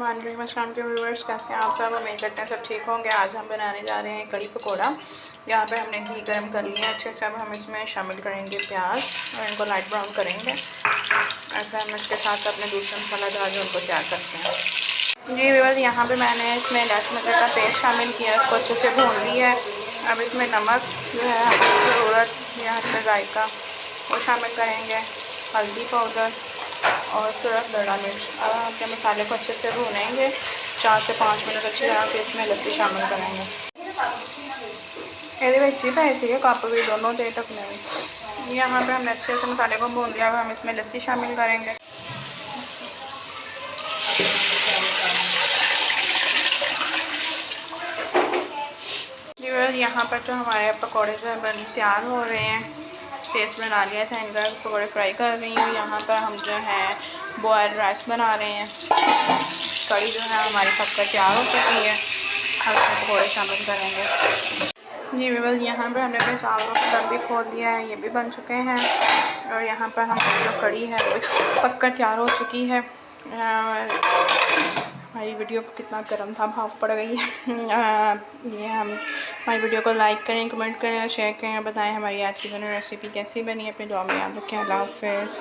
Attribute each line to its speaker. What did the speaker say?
Speaker 1: अस्सलाम के व्यूअर्स, कैसे हैं आप सब? उम्मीद करते हैं सब ठीक होंगे। आज हम बनाने जा रहे हैं कड़ी पकौड़ा। यहाँ पे हमने घी गर्म कर लिया अच्छे से। अब हम इसमें शामिल करेंगे प्याज और इनको लाइट ब्राउन करेंगे। और फिर हम इसके साथ अपने दूसरे मसाला डाल के उनको तैयार करते हैं। जी व्यूअर्स, यहाँ पे मैंने इसमें लहसुन अदरक का पेस्ट शामिल किया, इसको अच्छे से भून लिया है। अब इसमें नमक जो है ज़रूरत या हल्का जायका वो शामिल करेंगे, हल्दी पाउडर और सिर्फ दड़ा मिर्च। अब हम अपने मसाले को अच्छे से भूनेंगे 4 से 5 मिनट अच्छी तरह से। इसमें लस्सी शामिल करेंगे। ये ही पाए थे कप भी दोनों दे ढकने में। यहाँ पे हमने अच्छे से मसाले को भून लिया। हम इसमें लस्सी शामिल करेंगे। यहाँ पर जो हमारे पकौड़े जो बन तैयार हो रहे हैं, पेस्ट बना लिया था इनका, पकौड़े फ्राई कर रही हूँ। यहाँ पर हम जो है बॉयल्ड राइस बना रहे हैं। कड़ी जो है हमारी पककर तैयार हो चुकी है। अब इसमें पकौड़े शामिल करेंगे। जी बस यहाँ पर हमने अपने चावलों का दम भी खोल लिया है, ये भी बन चुके हैं। और यहाँ पर हमारी जो कड़ी है वो पककर तैयार हो चुकी है। हमारी वीडियो को कितना गर्म था, भाप पड़ गई है। ये हम हमारी वीडियो को लाइक करें, कमेंट करें, शेयर करें, बताएं हमारी आज की रेसिपी कैसी बनी है। अपने दुआ में याद रखें। अल्लाह हाफ़िज़।